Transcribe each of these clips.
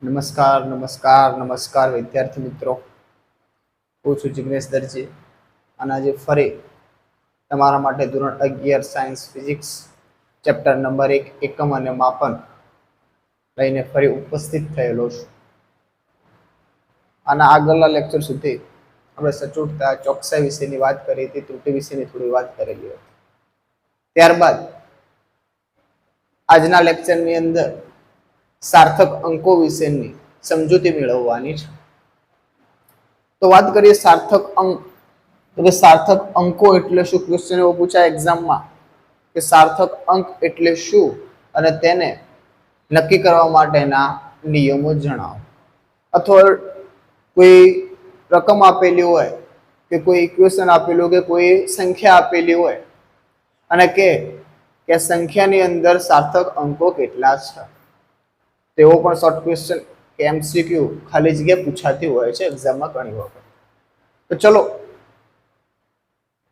નમસ્કાર નમસ્કાર નમસ્કાર વિદ્યાર્થી મિત્રો, હું છું જિગ્નેશ દરજી અને આજે ફરી તમારા માટે ધોરણ 11 સાયન્સ ફિઝિક્સ ચેપ્ટર નંબર 1 એકમ અને માપન લઈને ફરી ઉપસ્થિત થયેલો છું. આના આગળના લેક્ચર સુધી આપણે સચોટતા ચોકસાઈ વિશેની વાત કરી હતી, ત્રુટિ વિશેની થોડી વાત કરેલી હતી. ત્યારબાદ આજના લેક્ચરની અંદર સાર્થક અંકો વિશેની સમજૂતી મેળવવાની છે. તો વાત કરીએ સાર્થક અંક. તો કે સાર્થક અંકો એટલે શું? ક્વેશ્ચન એવો પૂછાય એક્ઝામમાં કે સાર્થક અંક એટલે શું અને તેને નક્કી કરવા માટેના નિયમો જણાવો. અથવા કોઈ રકમ આપેલી હોય કે કોઈ ઇક્વેશન આપેલું કે કોઈ સંખ્યા આપેલી હોય અને કે સંખ્યાની અંદર સાર્થક અંકો કેટલા છે, તેવો પણ શોર્ટ ક્વેશ્ચન કે એમસીક્યુ ખાલી જગ્યા પૂછાતી હોય છે એક્ઝામમાં ઘણી વખત. તો ચલો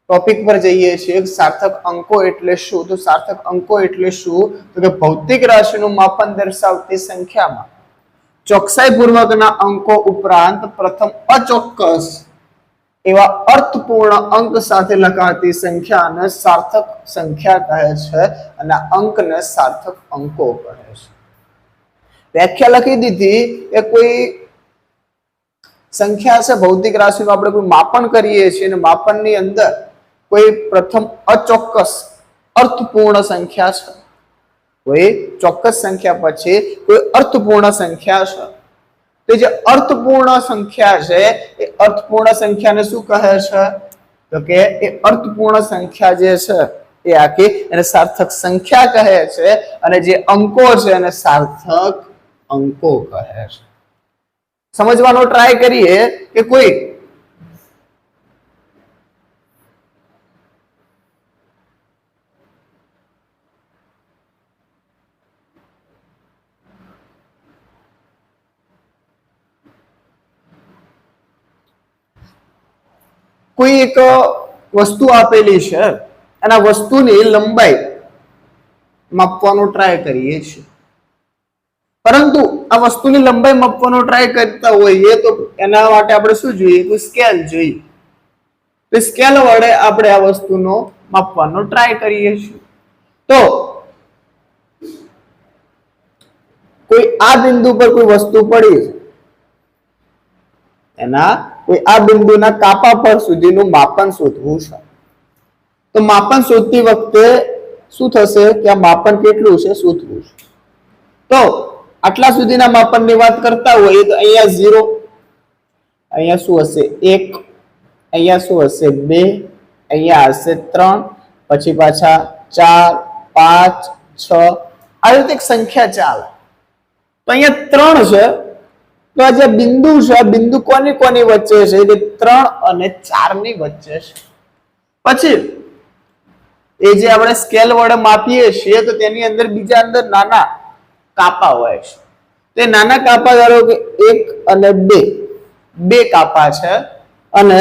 ટોપિક પર જઈએ છીએ. સાર્થક અંકો એટલે શું? તો સાર્થક અંકો એટલે શું? તો કે ભૌતિક રાશિનું માપન દર્શાવતી સંખ્યામાં ચોકસાઈપૂર્વકના અંકો ઉપરાંત પ્રથમ અચોક્કસ એવા અર્થપૂર્ણ અંક સાથે લખાતી સંખ્યાને સાર્થક સંખ્યા કહે છે અને અંકને સાર્થક અંકો કહે છે. વ્યાખ્યા લખી દીધી કે કોઈ સંખ્યા છે ભૌતિક રાશિનું, આપણે કોઈ માપન કરીએ છીએ અને માપનની અંદર કોઈ પ્રથમ અચોક્કસ અર્થપૂર્ણ સંખ્યા છે, કોઈ ચોક્કસ સંખ્યા પછી કોઈ અર્થપૂર્ણ સંખ્યા છે. તો જે અર્થપૂર્ણ સંખ્યા છે એ અર્થપૂર્ણ સંખ્યાને શું કહે છે? તો કે એ અર્થપૂર્ણ સંખ્યા જે છે એ આખી એને સાર્થક સંખ્યા કહે છે અને જે અંકો છે એને સાર્થક અંકો કહે છે. સમજવાનો ટ્રાય કરીએ કે કોઈ એક વસ્તુ આપેલી છે અને આ વસ્તુની લંબાઈ માપવાનો ટ્રાય કરીએ છીએ, પરંતુ આ વસ્તુની લંબાઈ માપવાનો ટ્રાય કરતા હોઈએ તો એના માટે આપણે શું જોઈએ? કોઈ સ્કેલ જોઈએ. તો સ્કેલ વડે આપણે આ વસ્તુનો માપવાનો ટ્રાય કરીએ છીએ. તો કોઈ આ બિંદુ પર કોઈ વસ્તુ પડી છે, એના કોઈ આ બિંદુના કાપા પર સુધીનું માપન શોધવું છે. તો માપન શોધતી વખતે શું થશે કે આ માપન કેટલું છે શોધવું છે. તો આટલા સુધીના માપનની વાત કરતા હોઈએ તો અહીંયા 0, અહીંયા શું હશે 1, અહીંયા શું હશે 2, અહીંયા હશે 3, પછી પાછા 4, 5, 6, આ રીતે એક સંખ્યા ચાલે. તો અહીંયા 3 છે. તો આ જે બિંદુ છે આ બિંદુ કોની કોની વચ્ચે છે? કે 3 અને 4 ની વચ્ચે છે. પછી એ જે આપણે સ્કેલ વડે માપીએ છીએ તો તેની અંદર બીજા અંદર નાના કાપા હોય છે. તે નાના કાપા ધારો કે 1 અને 2, બે કાપા છે અને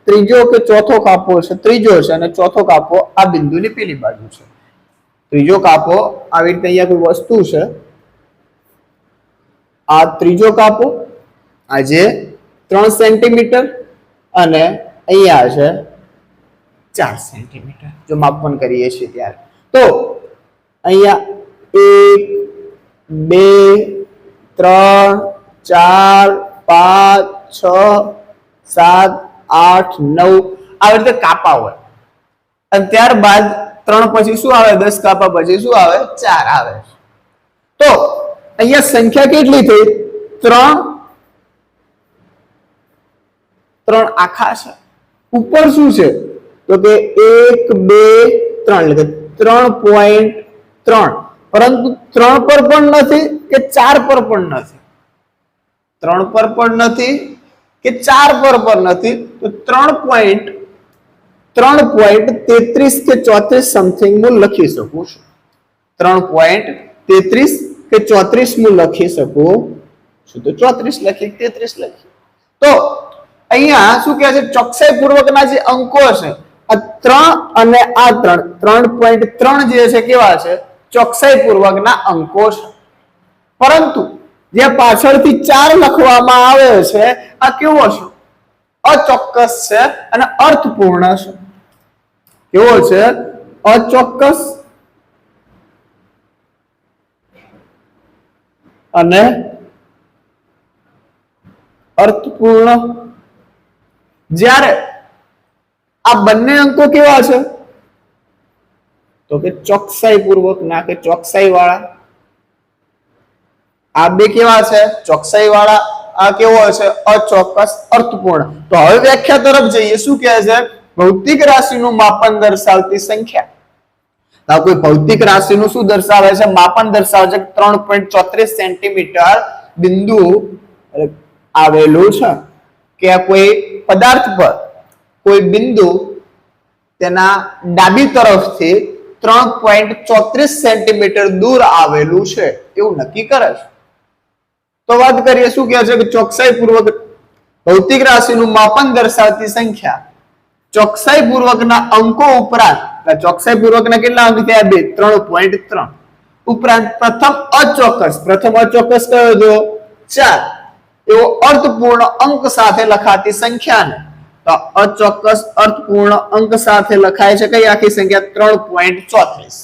ત્રીજો કે ચોથો કાપો છે, ત્રીજો છે અને ચોથો કાપો આ બિંદુની પેલી બાજુ છે. ત્રીજો કાપો આવી રીતે અહીંયા કોઈ વસ્તુ છે, આ ત્રીજો કાપો આજે 3 સેન્ટીમીટર અને અહીંયા છે 4 સેન્ટીમીટર જો માપન કરીએ છીએ ત્યારે. તો અહીંયા 1, 2, 3, 4, 5, 6, 7, 8, 9 આવી રીતે કાપા હોય અને ત્યારબાદ 3 પછી શું આવે? 10 કાપા પછી શું આવે? 4 આવે. તો અહીંયા સંખ્યા કેટલી થઈ? 3 આખા છે. ઉપર શું છે? તો કે 1, 2, 3 એટલે 3.3, પરંતુ 3 પર પણ નથી કે 4 પર પણ નથી. 3 પર પણ નથી કે 4 પર પણ નથી. તો 3.33 કે 34 સમથિંગ હું લખી શકું છું. 3.33 કે 34 હું લખી શકું છું. તો 34 લખી, 33 લખી. તો અહીંયા શું કહે છે? ચોકસાઈ પૂર્વકના જે અંકો છે આ 3 અને આ 3.3 જે છે કેવા છે? ચોકસાઈ પૂર્વકના અંકો છે. પરંતુ જે પાછળથી 4 લખવામાં આવે છે આ કેવો છે? અચોક્કસ છે અને અર્થપૂર્ણ છે. કેવો છે? અચોક્કસ અને અર્થપૂર્ણ. જ્યારે આ બંને અંકો કેવા છે? તો કે ચોકસાઈ પૂર્વક ના કે ચોકસાઈ વાળા. આ બે કેવા છે? ચોકસાઈ વાળા. આ કેવો છે? અચોક્કસ અર્થપૂર્ણ. તો હવે વ્યાખ્યા તરફ જઈએ. શું કહે છે? ભૌતિક રાશિનું માપન દર્શાવતી સંખ્યા. આ કોઈ ભૌતિક રાશિનું શું દર્શાવે છે? માપન દર્શાવે છે. 3.34 સેન્ટીમીટર બિંદુ આવેલું છે કે કોઈ પદાર્થ પર કોઈ બિંદુ તેના ડાબી તરફથી 3.34 સેન્ટીમીટર દૂર આવેલું છે એવું નક્કી કરે છે. તો વાત કરીએ શું કહે છે કે ચોકસાઈ પૂર્વક ભૌતિક રાશિનું માપન દર્શાવતી સંખ્યા. ચોકસાઈ પૂર્વકના અંકો ઉપરાંત ચોકસાઈ પૂર્વકના કેટલા અંક થયા? 3.3 ઉપરાંત પ્રથમ અચોક્કસ કયો હતો? 4 એવો અર્થપૂર્ણ અંક સાથે લખાતી સંખ્યાને તો અચોક્કસ અર્થપૂર્ણ અંક સાથે લખાય છે કઈ આખી સંખ્યા? 3.34.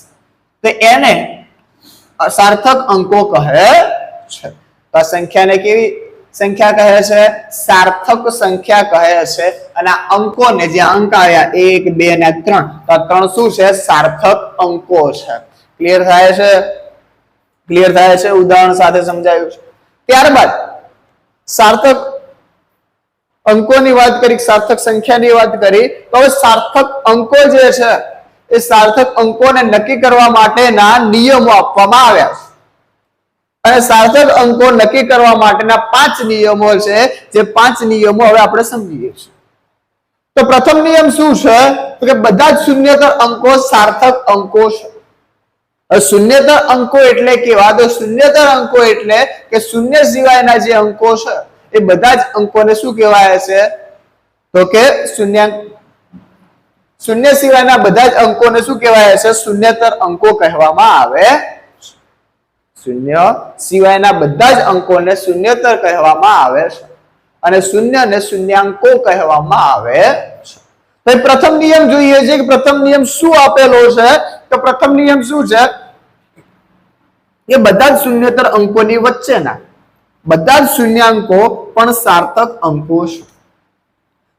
તો એને સાર્થક અંકો કહે છે. તો આ સંખ્યાને કેવી સંખ્યા કહે છે? સાર્થક સંખ્યા કહે છે. અને આ અંકોને જે અંક આવ્યા 1 2 અને 3 તો આ 3 શું છે? સાર્થક અંકો છે. ક્લિયર થાય છે? ક્લિયર થાય છે? ઉદાહરણ સાથે સમજાયું છે. ત્યારબાદ સાર્થક અંકોની વાત કરી, સાર્થક સંખ્યાની વાત કરી. તો હવે સાર્થક અંકો જે છે એ સાર્થક અંકોને નક્કી કરવા માટેના નિયમો આપવામાં આવ્યા છે. અને સાર્થક અંકો નક્કી કરવા માટેના 5 નિયમો છે. જે 5 નિયમો હવે આપણે સમજીએ છીએ. તો પ્રથમ નિયમ શું છે? તો કે બધા જ શૂન્યતર અંકો સાર્થક અંકો છે. શૂન્યતર અંકો એટલે કેવા? તો શૂન્યતર અંકો એટલે કે શૂન્ય સિવાયના જે અંકો છે એ બધા જ અંકોને શું કહેવાય છે? તો કે શૂન્ય સિવાયના બધા જ અંકોને શું કહેવાય છે? શૂન્યતર અંકો કહેવામાં આવે. શૂન્ય સિવાયના બધા જ અંકોને શૂન્યતર કહેવામાં આવે છે અને શૂન્યને શૂન્યાંકો કહેવામાં આવે છે. તો પ્રથમ નિયમ જોઈએ છે કે પ્રથમ નિયમ શું આપેલો છે? તો પ્રથમ નિયમ શું છે? કે બધા જ શૂન્યતર અંકોની વચ્ચેના બધા જ શૂન્યાંકો પણ સાર્થક અંકો છે.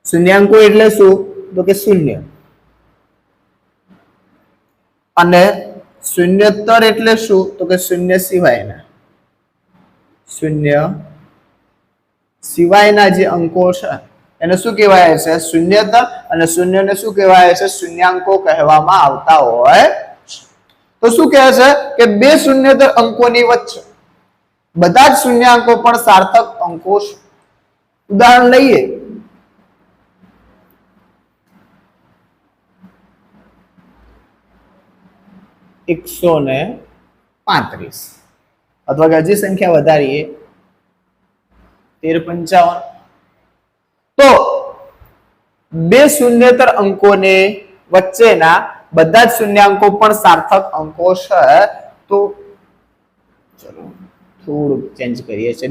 શૂન્યાંકો એટલે શું? તો કે શૂન્ય. અને શૂન્યતર એટલે શું? તો કે શૂન્ય સિવાયના. શૂન્ય સિવાયના જે અંકો છે એને શું કહેવાય છે? શૂન્યતર. અને શૂન્યને શું કહેવાય છે? શૂન્યાંકો કહેવામાં આવતા હોય. તો શું કહે છે કે બે શૂન્યતર અંકોની વચ્ચે બધા જ શૂન્યાંકો પણ સાર્થક અંકો છે. ઉદાહરણ લઈએ. $135 અથવા કે હજી સંખ્યા વધારીએ 1355. તો બે શૂન્યતર અંકોને વચ્ચેના બધા જ શૂન્યાંકો પણ સાર્થક અંકો છે. તો ચલો થોડું ચેન્જ કરીએ છીએ.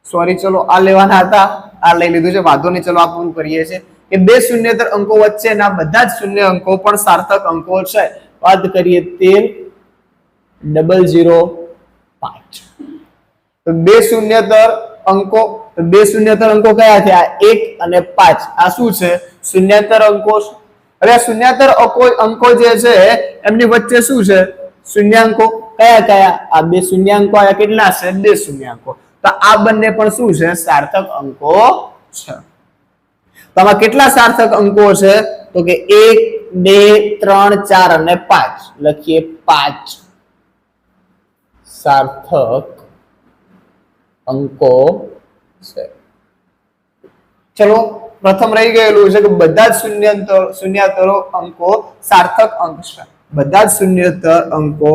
સોરી, ચલો આ લેવાના હતા, આ લઈ લીધું છે, વાંધો નહીં. ચલો આ પૂરું કરીએ છીએ કે બે શૂન્યતર અંકો વચ્ચેના બધા જ શૂન્ય અંકો પણ સાર્થક અંકો છે. વાત કરીએ 13005. તો બે શૂન્યતર અંકો કયા થયા? 1 અને 5. આ શું છે? શૂન્યતર અંકો છે. હવે આ શૂન્યતર અંકો જે છે એમની વચ્ચે શું છે? શૂન્યાંકો. કયા કયા? આ બે શૂન્યાંકો આયા. કેટલા છે? બે શૂન્યાંકો. તો આ બંને પણ શું છે? સાર્થક અંકો છે. તો આમાં કેટલા સાર્થક અંકો છે? તો કે 1 2 3 4 અને 5. લખીએ 5 સાર્થક અંકો છે. ચલો પ્રથમ રહી ગયેલું છે કે બધા જ શૂન્યતરો અંકો સાર્થક અંક છે. બધા જ શૂન્યતર અંકો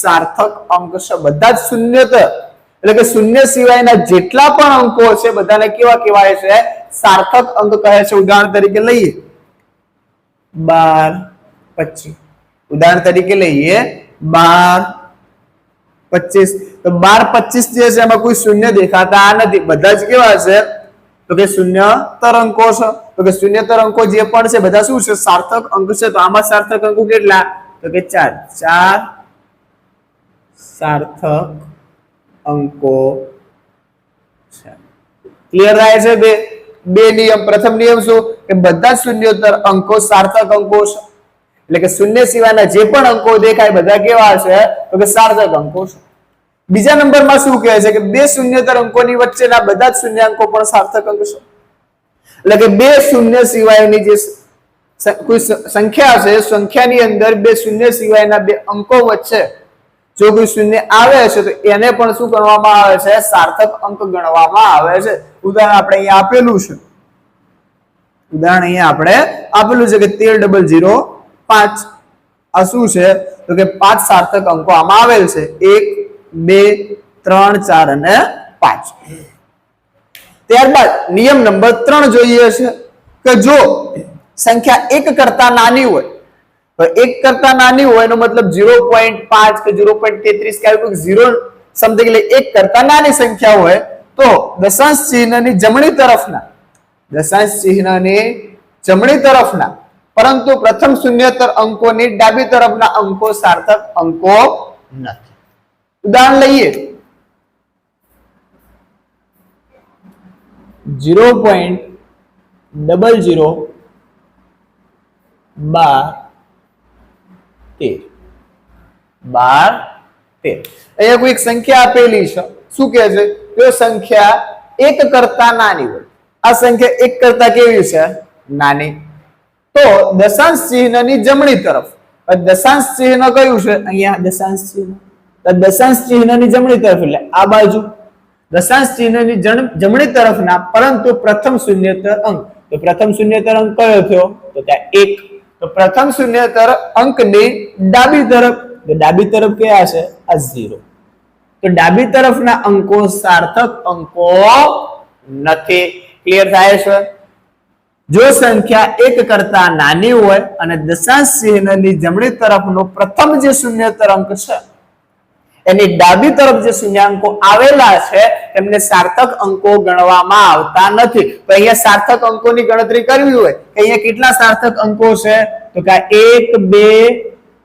સાર્થક અંક છે. બધા જ શૂન્યતર એટલે કે શૂન્ય સિવાયના જેટલા પણ અંકો છે બધાને કેવા કહેવાય છે? સાર્થક અંક કહે છે. ઉદાહરણ તરીકે લઈએ 12 25. ઉદાહરણ તરીકે લઈએ 12 25 તો 12 25 જે છે એમાં કોઈ શૂન્ય દેખાતા નથી, બધા જ કેવા છે તો કે શૂન્યતર અંકો છે. તો કે શૂન્યતર અંકો જે પણ છે બધા શું છે સાર્થક અંક છે. તો આમાં સાર્થક અંકો કેટલા તો કે 4 સાર્થક અંકો છે. ક્લિયર થાય છે? બે નિયમ. પ્રથમ નિયમ શું કે બધા શૂન્યોત્તર અંકો સાર્થક અંકો છે, એટલે કે શૂન્ય સિવાયના જે પણ અંકો દેખાય બધા કેવા છે તો કે સાર્થક અંકો છે. બીજા નંબરમાં શું કહે છે કે બે શૂન્યતર અંકોની વચ્ચેના બધા જ શૂન્યાંકો પણ સાર્થક અંક છે. એટલે કે બે શૂન્ય સિવાયની જે કોઈ સંખ્યા છે, સંખ્યાની અંદર બે શૂન્ય સિવાયના બે અંકો વચ્ચે જો કોઈ શૂન્ય આવે છે તો એને પણ શું ગણવામાં આવે છે સાર્થક અંક ગણવામાં આવે છે. ઉદાહરણ આપણે અહીંયા આપેલું છે, કે 13005. આ શું છે તો કે 5 સાર્થક અંકો આમાં આવેલ છે, 1 2 3 4 અને 5. ત્યારબાદ નિયમ નંબર 3 જોઈએ છે કે જો સંખ્યા 1 કરતા નાની હોય તો 1 કરતા નાની હોય એનો મતલબ 0.5 કે 0.33 કે કોઈ 0 સમથિંગ એટલે 1 કરતા નાની સંખ્યા હોય તો દશાંશ ચિહ્નની જમણી તરફના પરંતુ પ્રથમ શૂન્યતર અંકોની ડાબી તરફના અંકો સાર્થક અંકો નથી. ઉદાહરણ લઈએ 0.0012 અહીંયા કોઈ એક સંખ્યા આપેલી છે. શું કહે છે? તો સંખ્યા 1 કરતા નાની હોય. આ સંખ્યા 1 કરતા કેવી છે? નાની. તો દશાંશ ચિહ્નની જમણી તરફ, દશાંશ ચિહ્ન કયું છે? અહીંયા દશાંશ ચિહ્ન. દશાંશ ચિહ્નની જમણી તરફ એટલે આ બાજુ દશાંશ ચિહ્નની જમણી તરફના પરંતુ પ્રથમ શૂન્યતર અંક. તો પ્રથમ શૂન્યતર અંક કયો થયો? તો ત્યાં 1. તો પ્રથમ શૂન્યતર અંકની ડાબી તરફ, તો ડાબી તરફ કયા છે? આ 0. તો ડાબી તરફના અંકો સાર્થક અંકો નથી. ક્લિયર થાય છે? જો સંખ્યા 1 કરતા નાની હોય અને દશાંશ ચિહ્નની જમણી તરફનો પ્રથમ જે શૂન્યતર અંક છે એની ડાબી તરફ જે શૂન્યાંકો આવેલા છે એમને સાર્થક અંકો ગણવામાં આવતા નથી. તો અહીંયા સાર્થક અંકોની ગણતરી કરવી હોય કે અહીંયા કેટલા સાર્થક અંકો છે તો કે 1 2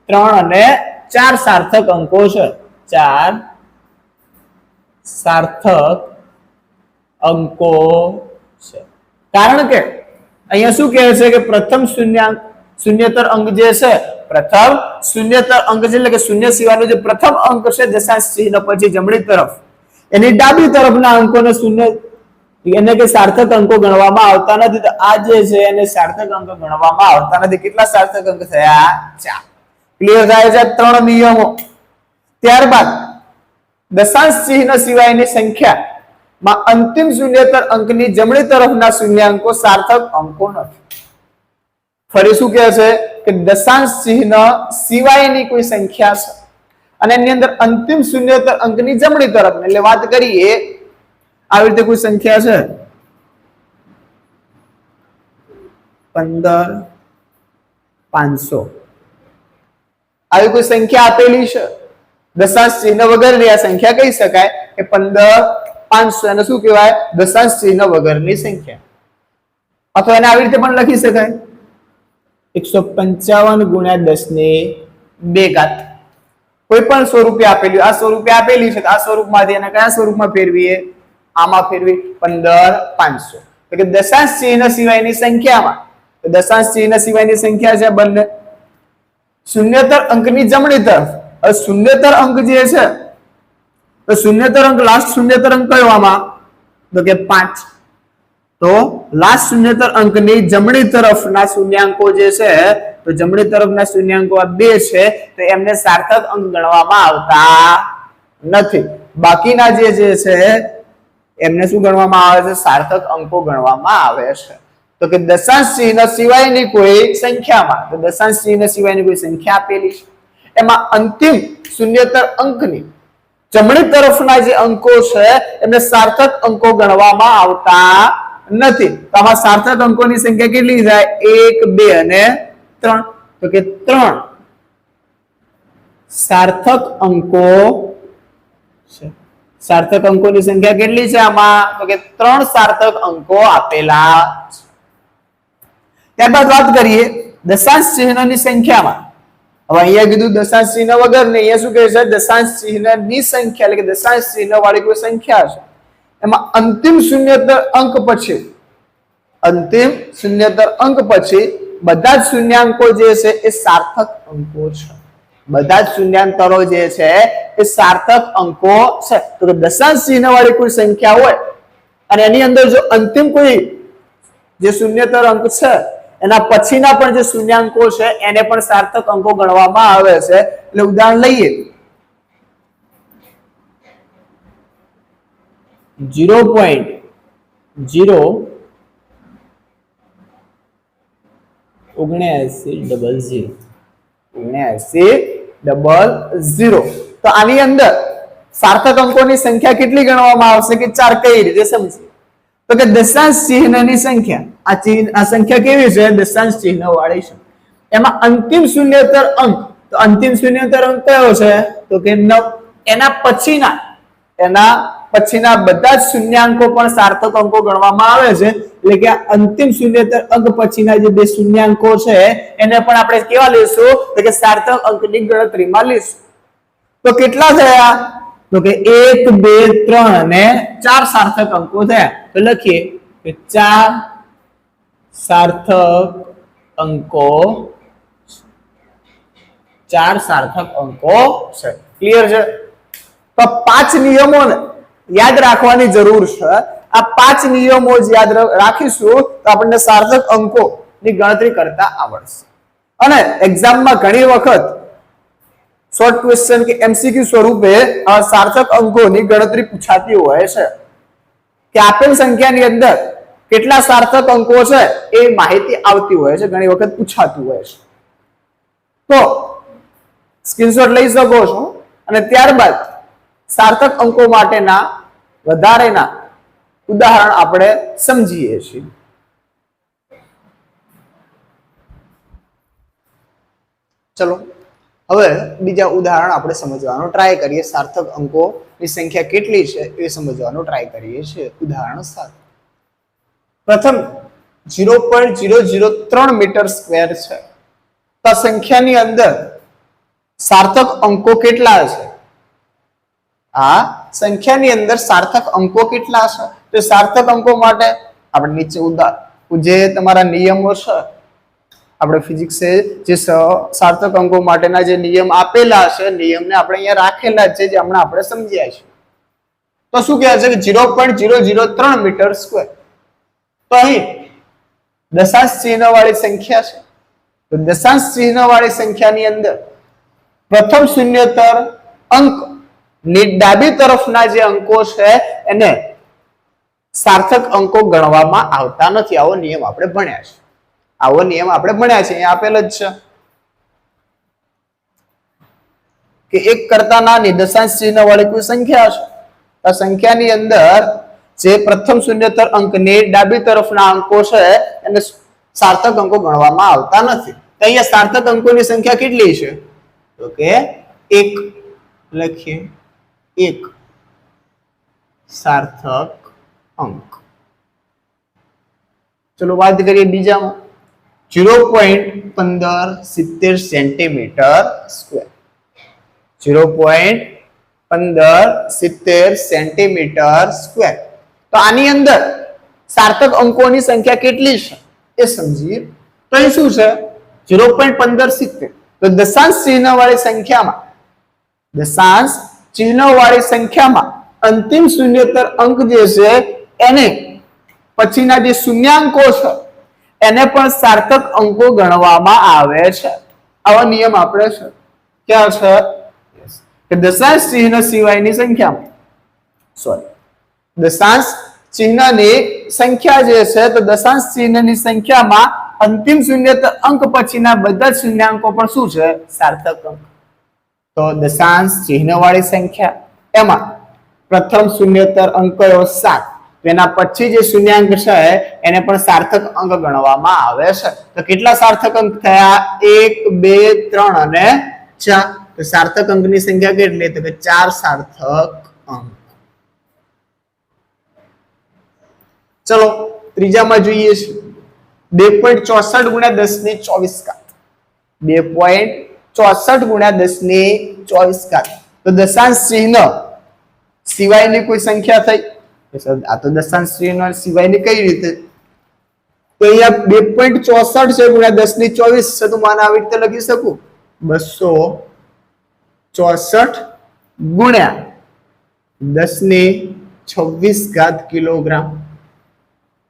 3 અને 4 સાર્થક અંકો છે. 4 સાર્થક અંકો છે. કારણ કે અહીંયા શું કહે છે કે પ્રથમ શૂન્યતર અંક જે છે, પ્રથમ શૂન્યતર અંક છે એટલે કે શૂન્ય સિવાયનો જે પ્રથમ અંક છે દશાંશ ચિહ્ન પછી જમણી તરફ એની ડાબી તરફના અંકોને શૂન્ય એને કે સાર્થક અંકો ગણવામાં આવતા નથી. તો આ જે છે એને સાર્થક અંક ગણવામાં આવતા નથી. કેટલા સાર્થક અંક થયા? 4. ક્લિયર થાય છે? 3 નિયમો. ત્યારબાદ દશાંશ ચિહ્ન સિવાયની સંખ્યામાં અંતિમ શૂન્યતર અંકની જમણી તરફના શૂન્યાંકો સાર્થક અંકો નથી. ફરી શું કહે છે કે દશાંશ ચિહ્ન સિવાયની કોઈ સંખ્યા છે અને એની અંદર અંતિમ શૂન્યતર અંકની જમણી તરફ એટલે વાત કરીએ આવી રીતે કોઈ સંખ્યા છે 15500 આવી કોઈ સંખ્યા આપેલી છે દશાંશ ચિહ્ન વગરની આ સંખ્યા કહી શકાય કે 15500 એને શું કહેવાય? દશાંશ ચિહ્ન વગરની સંખ્યા. અથવા એને આવી રીતે પણ લખી શકાય 155 ગુણ્યા 10 ને 2 કોઈ પણ સ્વરૂપે આપેલી. આ સ્વરૂપે આપેલી છે આ સ્વરૂપમાંથી એને કયા સ્વરૂપમાં ફેરવીએ? આમાં ફેરવી 15500. તો કે દશાંશ ચિહ્ન સિવાયની સંખ્યામાં, દશાંશ ચિહ્ન સિવાયની સંખ્યા છે બંને શૂન્યતર અંકની જમણી તરફ. હવે શૂન્યતર અંક જે છે તો શૂન્યતર અંક લાસ્ટ શૂન્યતર અંક કયો આમાં? તો કે 5. તો લાસ્ટ શૂન્યતર અંકની જમણી તરફના શૂન્યાંકો જે છે તો જમણી તરફના શૂન્યાંકો આ 2 છે તો એમને સાર્થક અંક ગણવામાં આવતા નથી. બાકીના જે છે એમને શું ગણવામાં આવે છે? સાર્થક અંકો ગણવામાં આવે છે. તો કે દશાંશ ચિહ્ન સિવાયની કોઈ સંખ્યામાં, તો દશાંશ ચિહ્ન સિવાયની કોઈ સંખ્યા આપેલી છે એમાં અંતિમ શૂન્યતર અંકની જમણી તરફના જે અંકો છે એમને સાર્થક અંકો ગણવામાં આવતા નથી. તો આમાં સાર્થક અંકોની સંખ્યા કેટલી થાય? 1 2 અને 3. તો કે 3 સાર્થક અંકો છે. સાર્થક અંકોની સંખ્યા કેટલી છે આમાં? તો કે 3 સાર્થક અંકો આપેલા છે. ત્યારબાદ વાત કરીએ દશાંશ ચિહ્નની સંખ્યામાં. હવે અહીંયા કીધું દશાંશ ચિહ્ન વગર ને, અહીંયા શું કહે છે? દશાંશ ચિહ્નની સંખ્યા, એટલે કે દશાંશ ચિહ્ન વાળી કોઈ સંખ્યા છે એમાં અંતિમ શૂન્યતર અંક પછી, અંતિમ શૂન્યતર અંક પછી બધા જ શૂન્યાંકો જે છે એ સાર્થક અંકો છે. બધા જ શૂન્યાંતરો જે છે એ સાર્થક અંકો છે. તો દશાંશ ચિહ્ન વાળી કોઈ સંખ્યા હોય અને એની અંદર જો અંતિમ કોઈ જે શૂન્યતર અંક છે એના પછીના પણ જે શૂન્યાંકો છે એને પણ સાર્થક અંકો ગણવામાં આવે છે. એટલે ઉદાહરણ લઈએ 0.7900 તો આની અંદર સાર્થક અંકોની સંખ્યા કેટલી ગણવામાં આવશે કે 4? કઈ રીતે સમજીએ તો કે દશાંશ ચિહ્નની સંખ્યા, આ સંખ્યા કેવી છે? દશાંશ ચિહ્ન વાળી છે. એમાં અંતિમ શૂન્યતર અંક, તો અંતિમ શૂન્યતર અંક કયો છે? તો કે 9. એના પછીના બધા જ શૂન્યાંકો પણ સાર્થક અંકો ગણવામાં આવે છે. એટલે કે અંતિમ શૂન્યતર અંક પછીના જે બે શૂન્યાંકો છે એને પણ આપણે કેવા લઈશું? તો કે સાર્થક અંકની ગણતરીમાં લઈશું. તો કેટલા થયા? તો કે 1 2 3 અને 4 સાર્થક અંકો થયા. તો લખીએ કે 4 સાર્થક અંકો, 4 સાર્થક અંકો છે. ક્લિયર છે? તો 5 નિયમોને યાદ રાખવાની જરૂર છે. આ 5 નિયમો જ યાદ રાખીશું તો આપણને સાર્થક અંકોની ગણતરી કરતા આવડશે. અને એક્ઝામમાં ઘણી વખત શોર્ટ ક્વેશ્ચન કે એમસીક્યુ સ્વરૂપે સાર્થક અંકોની ગણતરી પૂછાતી હોય છે કે આપેલ સંખ્યાની અંદર કેટલા સાર્થક અંકો છે એ માહિતી આવતી હોય છે, ઘણી વખત પૂછાતું હોય છે. તો સ્ક્રીનશોટ લઈ શકો છો અને ત્યારબાદ સાર્થક અંકો માટેના વધારેના ઉદાહરણ આપણે સમજીએ છીએ. ચલો હવે બીજા ઉદાહરણ આપણે સમજવાનો ટ્રાય કરીએ. સાર્થક અંકોની સંખ્યા કેટલી છે એ સમજવાનો ટ્રાય કરીએ છીએ. ઉદાહરણ 7. પ્રથમ 0.003 મીટર સ્ક્વેર છે. તો આ સંખ્યાની અંદર સાર્થક અંકો કેટલા છે? આ સંખ્યાની અંદર સાર્થક અંકો કેટલા છે? તો સાર્થક અંકો માટે આપણે નીચે જે તમારા નિયમો છે, આપણે ફિઝિક્સે જે સાર્થક અંકો માટેના જે નિયમ આપેલા છે, નિયમને આપણે અહીંયા રાખેલા છે જે હમણાં આપણે સમજ્યા છે. તો શું કહે છે કે 0.003 મીટર સ્ક્વેર. તો અહીં દશાંશ ચિહ્ન વાળી સંખ્યા છે. તો દશાંશ ચિહ્ન વાળી સંખ્યાની અંદર પ્રથમ શૂન્યતર અંક ની ડાબી તરફના જે અંકો છે એને સાર્થક અંકો ગણવામાં આવતા નથી. આવો નિયમ આપણે ભણ્યા છે. આવો નિયમ આપણે ભણ્યા છે, અહીંયા આપેલ જ છે કે 1 કરતા નાની દશાંશ ચિહ્ન વાળી કોઈ સંખ્યા છે. આ સંખ્યાની અંદર જે પ્રથમ શૂન્યતર અંકની ડાબી તરફના અંકો છે એને સાર્થક અંકો ગણવામાં આવતા નથી. તો અહીંયા સાર્થક અંકોની સંખ્યા કેટલી છે? તો કે 1 લખીએ. 1 સાર્થક અંક. ચલો વાત કરીએ બીજામાં. 0.1570 સેન્ટીમીટર સ્ક્વેર. 0.1570 centimetre square. તો આની અંદર સાર્થક અંકોની સંખ્યા કેટલી છે એ સમજીએ. તો અહીં શું છે? 0.1570. તો દશાંશ ચિહ્ન વાળી સંખ્યામાં, દશાંશ ચિહ્ન વાળી સંખ્યામાં અંતિમ શૂન્યતર અંક જે છે એને પછીના જે શૂન્યાંકો છે એને પણ સાર્થક અંકો ગણવામાં આવે છે. આવા નિયમ આપણે છે ક્યાં છે કે દશાંશ ચિહ્ન સિવાયની સંખ્યામાં, દશાંશ ચિહ્નની સંખ્યા જે છે તો દશાંશ ચિહ્નની સંખ્યામાં અંતિમ શૂન્યતર અંક પછીના બધા જ શૂન્યાંકો પણ શું છે? સાર્થક અંક. તો દશાંશ ચિહ્ન વાળી સંખ્યા એમાં પ્રથમ શૂન્યતર અંક કયો? 7. એના પછી જે શૂન્યાંક છે એને પણ સાર્થક અંક ગણવામાં આવે છે. તો કેટલા સાર્થક અંક થયા? 1 2 3 અને 4. તો સાર્થક અંકની સંખ્યા કેટલી? તો કે 4 સાર્થક અંક. ચલો ત્રીજામાં જોઈએ છે 2.64 ગુણ્યા 10 ની 24 ઘાત. 2.64 ગુણ્યા 10 ની 24 ઘાત. તો દશાંશ ચિહ્ન સિવાયની કોઈ સંખ્યા થઈ? આ તો દશાંશ ચિહ્ન સિવાયની કઈ રીતે? તો અહીંયા 2.64 છે ગુણ્યા 10 ની 24 છે, તો માને આવી રીતે લખી શકું 264 ગુણ્યા 10 ની 26 ઘાત કિલોગ્રામ.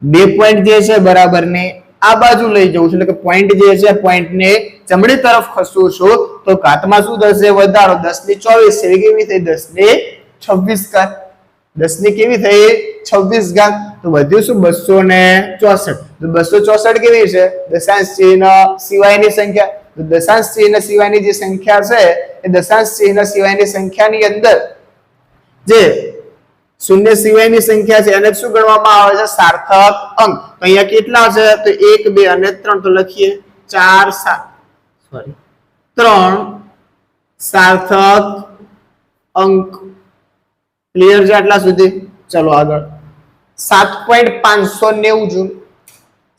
2 પોઈન્ટ જે છે બરાબર ને આ બાજુ લઈ જવું છું, એટલે કે પોઈન્ટ જે છે પોઈન્ટ ને જમણી તરફ ખસું છું, તો ઘાતમાં શું થશે? વધારો. 10 ની 24 છે કેવી થઈ? 10 ની 26 ઘાત. 10 ની કેવી થઈ? 26 ઘાત. તો વધ્યું શું? 264. તો 264 કેવી છે? દશાંશ ચિહ્ન સિવાયની સંખ્યા. તો દશાંશ ચિહ્ન સિવાયની જે સંખ્યા છે એ દશાંશ ચિહ્ન સિવાયની સંખ્યાની અંદર જે શૂન્ય સિવાયની સંખ્યા છે એને શું ગણવામાં આવે છે? સાર્થક અંક. તો અહીંયા કેટલા છે? તો 1 2 અને 3. તો લખીએ 3 સાર્થક અંક. ક્લિયર છે આટલા સુધી? ચલો આગળ 7.590 જૂલ.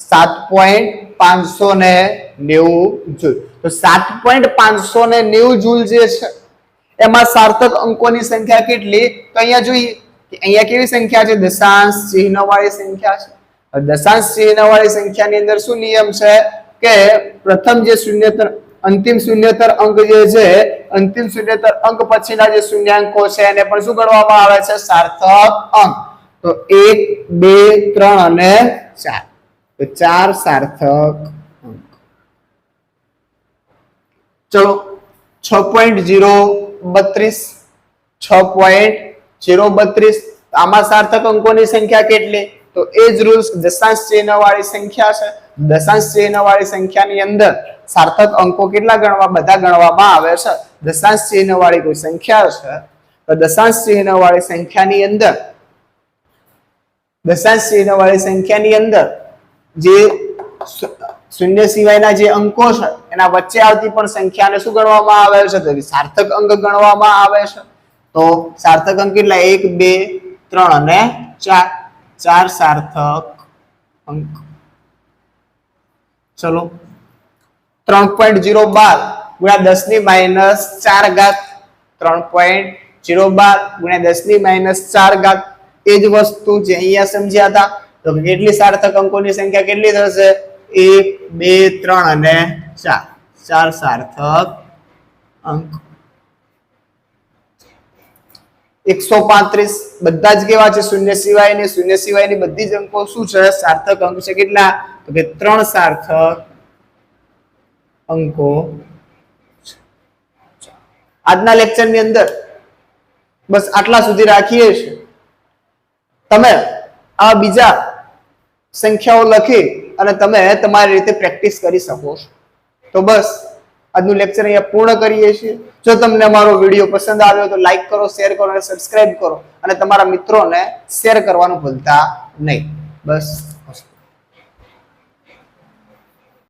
7.590 જૂલ. તો 7.590 જૂલ જે છે એમાં સાર્થક અંકોની સંખ્યા કેટલી? તો અહીંયા જોઈએ કે અહીંયા કેવી સંખ્યા છે? દશાંશ ચિહ્ન વાળી સંખ્યા છે. દશાંશ ચિહ્ન વાળી સંખ્યાની અંદર શું નિયમ છે કે પ્રથમ જે શૂન્યતર અંતિમ શૂન્યતર અંક જે છે, અંતિમ શૂન્યતર અંક પછીના જે શૂન્યાંકો છે એને પણ શું ગણવામાં આવે છે? સાર્થક અંક. તો 1 2 3 અને 4. તો 4 સાર્થક અંક. ચલો 6.032. 6.032. આમાં સાર્થક અંકોની સંખ્યા કેટલી? તો એ જ રૂલ્સ દશાંશ ચિહ્ન વાળી સંખ્યા છે. દશાંશ ચિહ્ન વાળી સંખ્યાની અંદર સાર્થક અંકો કેટલા ગણવા? બધા ગણવામાં આવે છે. દશાંશ ચિહ્ન વાળી કોઈ સંખ્યા છે તો દશાંશ ચિહ્ન વાળી સંખ્યાની અંદર દશાંશ ચિહ્ન વાળી સંખ્યાની અંદર જે શૂન્ય સિવાયના જે અંકો છે એના વચ્ચે આવતી પણ સંખ્યાને શું ગણવામાં આવે છે? તો સાર્થક અંક ગણવામાં આવે છે. તો સાર્થક અંક કેટલા? 1 2 3 અને 4. 4 સાર્થક અંક. ચલો 3.012 ગુણ્યા 10 ની -4 ઘાત. 3.012 ગુણ્યા 10 ની -4 ઘાત. એ જ વસ્તુ જે અહીંયા સમજ્યા હતા. તો કેટલી સાર્થક અંકોની સંખ્યા કેટલી થશે? 1 2 3 અને 4. 4 સાર્થક અંક. 135 બધા જ કેવા છે? શૂન્ય સિવાયની. શૂન્ય સિવાયની બધી જ અંકો શું છે? સાર્થક અંક છે. કેટલા? તો કે 3 સાર્થક અંકો. આજના લેક્ચરની અંદર બસ આટલા સુધી રાખીએ છીએ. તમે આ બીજા સંખ્યાઓ લખી અને તમે તમારી રીતે પ્રેક્ટિસ કરી શકો છો. તો બસ આજનું લેક્ચર અહીંયા પૂર્ણ કરીએ છીએ. જો તમને અમારો વિડીયો પસંદ આવ્યો તો લાઈક કરો, શેર કરો અને સબસ્ક્રાઇબ કરો અને તમારા મિત્રોને શેર કરવાનું ભૂલતા નહીં. બસ.